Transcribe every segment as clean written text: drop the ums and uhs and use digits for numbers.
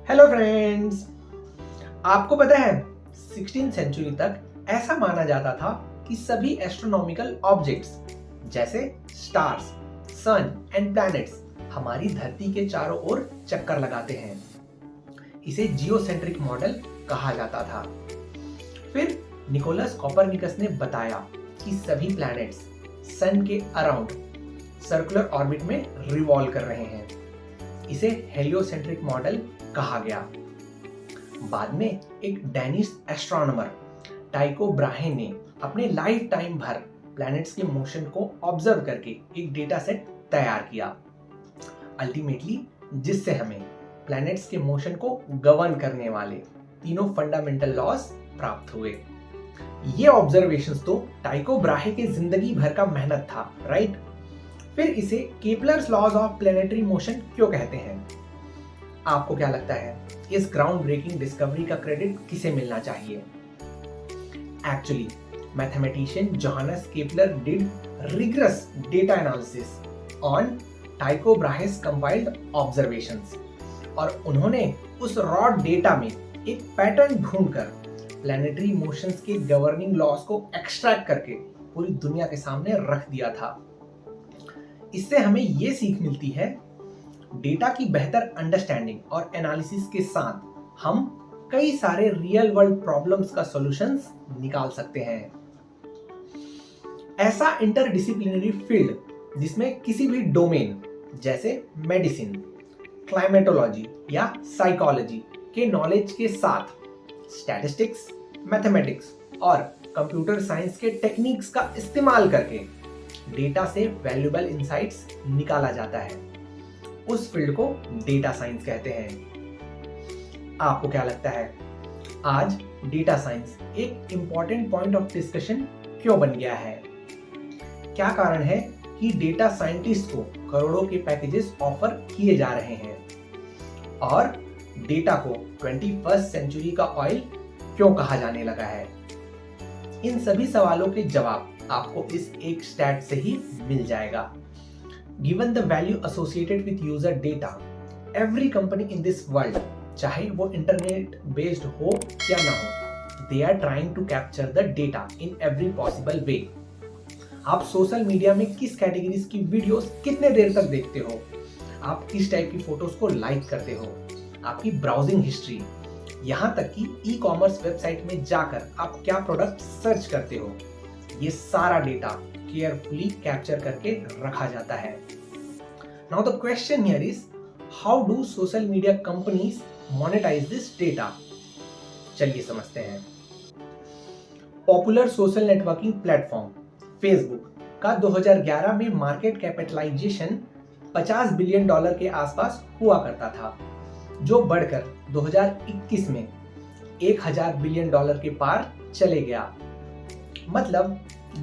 Hello friends. आपको पता है 16th सेंचुरी तक ऐसा माना जाता था कि सभी एस्ट्रोनॉमिकल ऑब्जेक्ट्स जैसे स्टार्स, सन एंड प्लैनेट्स हमारी धरती के चारों ओर चक्कर लगाते हैं। इसे जियोसेंट्रिक मॉडल कहा जाता था। फिर निकोलस कॉपरनिकस ने बताया कि सभी प्लैनेट्स सन के अराउंड सर्कुलर ऑर्बिट में रिवॉल्व कर रहे हैं। इसे हेलियोसेंट्रिक मॉडल कहा गया। बाद में एक डेनिश एस्ट्रोनॉमर टाइको ब्राहे ने अपने लाइफ टाइम भर प्लैनेट्स के मोशन को ऑब्जर्व करके एक डेटा सेट तैयार किया, अल्टीमेटली जिससे हमें प्लैनेट्स के मोशन को गवर्न करने वाले तीनों फंडामेंटल लॉज प्राप्त हुए। ये ऑब्जर्वेशंस तो टाइको ब्राहे के जिंदगी भर का मेहनत था, राइट? फिर इसे Kepler's laws of planetary motion क्यों कहते हैं? आपको क्या लगता है इस ग्राउंड ब्रेकिंग डिस्कवरी का क्रेडिट किसे मिलना चाहिए? Actually mathematician Johannes Kepler did rigorous data analysis on Tycho Brahe's compiled observations और उन्होंने उस रॉ डेटा में एक पैटर्न ढूंढकर प्लैनेटरी मोशंस के गवर्निंग लॉज को एक्सट्रैक्ट करके पूरी दुनिया के सामने रख दिया था। इससे हमें ये सीख मिलती है, डेटा की बेहतर अंडरस्टैंडिंग और एनालिसिस के साथ हम कई सारे रियल वर्ल्ड प्रॉब्लम्स का सॉल्यूशंस निकाल सकते हैं। ऐसा इंटरडिसिप्लिनरी फील्ड जिसमें किसी भी डोमेन जैसे मेडिसिन, क्लाइमेटोलॉजी या साइकोलॉजी के नॉलेज के साथ स्टैटिस्टिक्स, मैथमेटिक्स और कंप्यूटर साइंस के टेक्निक्स का इस्तेमाल करके डेटा से वैल्यूएबल इंसाइट्स निकाला जाता है, उस फील्ड को डेटा साइंस कहते हैं। आपको क्या लगता है आज डेटा साइंस एक इंपॉर्टेंट पॉइंट ऑफ डिस्कशन क्यों बन गया है? क्या कारण है कि डेटा साइंटिस्ट को करोड़ों के पैकेजेस ऑफर किए जा रहे हैं और डेटा को 21st सेंचुरी का ऑयल क्यों कहा जाने लगा है? इन सभी सवालों के जवाब आपको इस एक स्टैट से ही मिल जाएगा। Given the value associated with user data, every company in this world, चाहे वो इंटरनेट बेस्ड हो या ना हो, they are trying to capture the data in every possible way. आप सोशल मीडिया में किस कैटेगरीज की वीडियोस कितने देर तक देखते हो? आप किस टाइप की फोटोज को लाइक करते हो? आपकी ब्राउजिंग हिस्ट्री, यहाँ तक कि ई कॉमर्स वेबसाइट में जाकर आप क्या प्रोडक्ट सर्च करते हो, ये सारा डेटा केयरफुली कैप्चर करके रखा जाता है। Now the question here is, how do social media companies monetize this data? चलिए समझते हैं। Popular social networking platform Facebook का 2011 में मार्केट कैपिटलाइजेशन $50 बिलियन के आसपास हुआ करता था, जो बढ़कर 2021 में $1000 बिलियन के पार चले गया। मतलब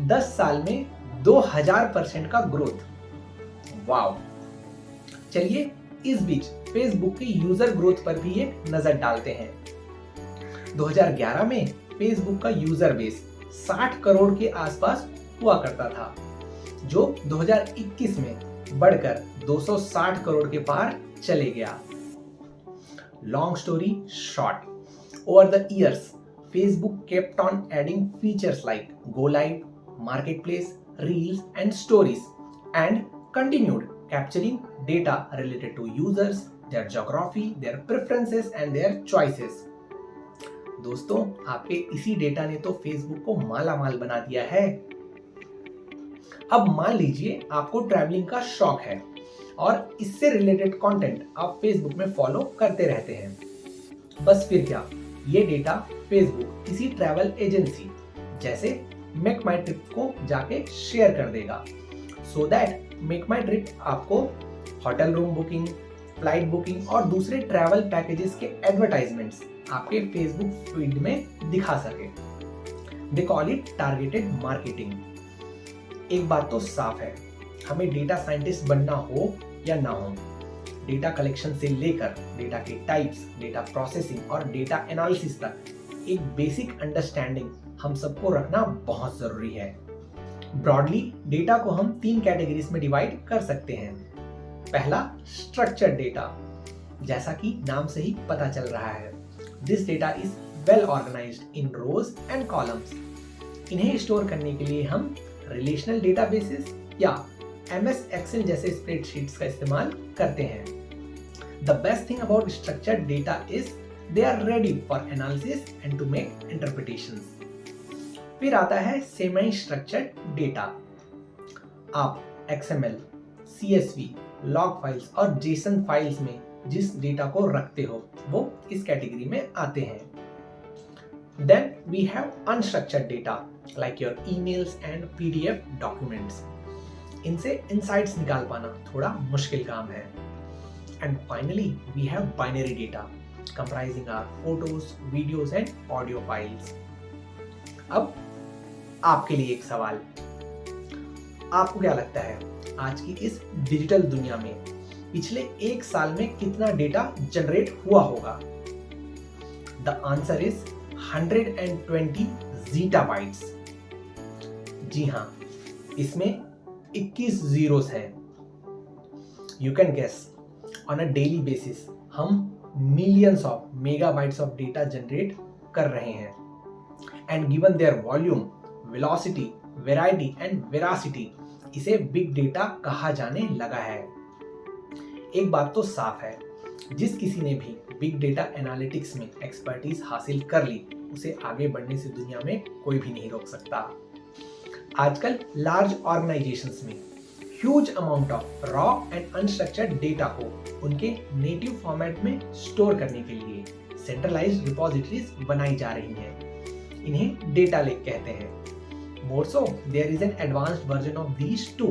10 साल में 2000% का ग्रोथ। वाव! चलिए इस बीच फेसबुक के यूजर ग्रोथ पर भी एक नजर डालते हैं। 2011 में फेसबुक का यूजर बेस 60 करोड़ के आसपास हुआ करता था, जो 2021 में बढ़कर 260 करोड़ के पार चले गया। Long story short, over the years Facebook kept on adding features like Go Live, Marketplace, Reels and Stories and continued capturing data related to users, their geography, their preferences and their choices. दोस्तों, आपके इसी data ने तो Facebook को माला माल बना दिया है। अब मान लीजिए आपको ट्रैवलिंग का शौक है और इससे रिलेटेड कंटेंट आप Facebook में फॉलो करते रहते हैं। बस फिर क्या, ये डेटा फेसबुक किसी ट्रैवल एजेंसी जैसे मेक माई ट्रिप को जाके शेयर कर देगा, so that Make My Trip आपको hotel room booking, flight booking और दूसरे ट्रैवल पैकेजेस के एडवर्टाइजमेंट्स आपके फेसबुक फीड में दिखा सके। They call it targeted marketing. एक बात तो साफ है, हमें डेटा साइंटिस्ट बनना हो या ना हो, डेटा कलेक्शन से लेकर डेटा के टाइप्स, डेटा प्रोसेसिंग और डेटा एनालिसिस तक एक बेसिक अंडरस्टैंडिंग हम सबको रखना बहुत जरूरी है। ब्रॉडली डेटा को हम 3 कैटेगरीज में डिवाइड कर सकते हैं। पहला, स्ट्रक्चर्ड डेटा, जैसा कि नाम से ही पता चल रहा है, this data is well organized in rows and columns. इन्हें स्टोर करने के लिए हम रिलेशनल डेटाबेसेस या MS Excel जैसे स्प्रेडशीट्स का इस्तेमाल करते हैं। The best thing about structured data is they are ready for analysis and to make interpretations. फिर आता है सेमी स्ट्रक्चर्ड डेटा। आप XML, CSV, लॉग फाइल्स और JSON फाइल्स में जिस डेटा को रखते हो वो इस कैटेगरी में आते हैं। Then we have unstructured data like your emails and PDF documents. इनसे insights निकाल पाना थोड़ा मुश्किल काम है। And finally we have binary data comprising our photos, videos and audio files. अब आपके लिए एक सवाल, आपको क्या लगता है आज की इस डिजिटल दुनिया में पिछले एक साल में कितना डेटा जनरेट हुआ होगा? The answer is 120 zettabytes। जी हाँ, इसमें 21 जीरोस हैं। You can guess, on a daily basis हम millions of megabytes of data generate कर रहे हैं। And given their volume, velocity, variety and veracity, इसे बिग डेटा कहा जाने लगा है। एक बात तो साफ है, जिस किसी ने भी बिग डेटा एनालिटिक्स में एक्सपर्टीज हासिल कर ली, उसे आगे बढ़ने से दुनिया में कोई भी नहीं रोक सकता। आजकल लार्ज ऑर्गेनाइजेशंस में huge amount of raw and unstructured data को उनके नेटिव फॉर्मेट में स्टोर करने के लिए सेंट्रलाइज्ड रिपोजिटरीज बनाई जा रही हैं। इन्हें डेटा लेक कहते हैं। More so there is an advanced version of these two,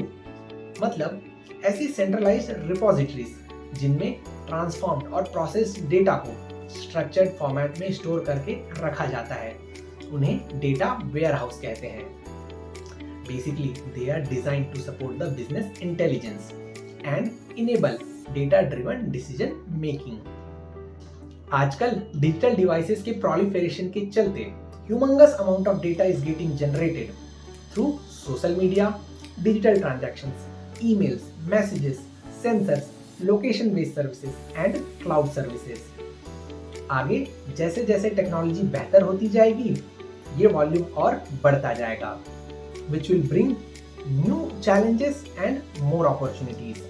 मतलब ऐसी सेंट्रलाइज्ड रिपोजिटरीज जिनमें ट्रांसफॉर्म्ड और प्रोसेस्ड डेटा को स्ट्रक्चर्ड फॉर्मेट में स्टोर करके रखा जाता है, उन्हें डेटा वेयरहाउस कहते हैं। Basically they are designed to support the business intelligence and enable data driven decision making. आजकल डिजिटल डिवाइसेस के प्रोलिफरेशन के चलते humongous amount of data is getting generated through social media, digital transactions, emails, messages, sensors, location based services and cloud services। आगे जैसे जैसे technology बेहतर होती जाएगी, ये वॉल्यूम और बढ़ता जाएगा, which will bring new challenges and more opportunities।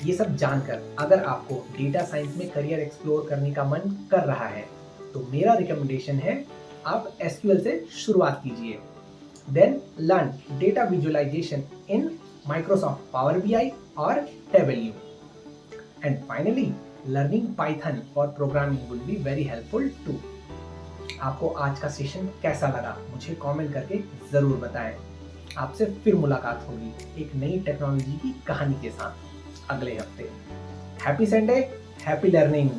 ये सब जानकर अगर आपको डेटा साइंस में करियर एक्सप्लोर करने का मन कर रहा है, तो मेरा रिकमेंडेशन है आप SQL से शुरुआत कीजिए। Then learn data visualization in Microsoft Power BI or Tableau. And finally, learning Python for programming will be very helpful too। आपको आज का सेशन कैसा लगा मुझे कमेंट करके ज़रूर बताएं। आपसे फिर मुलाकात होगी एक नई टेक्नोलॉजी की कहानी के साथ अगले हफ्ते। Happy Sunday, happy learning.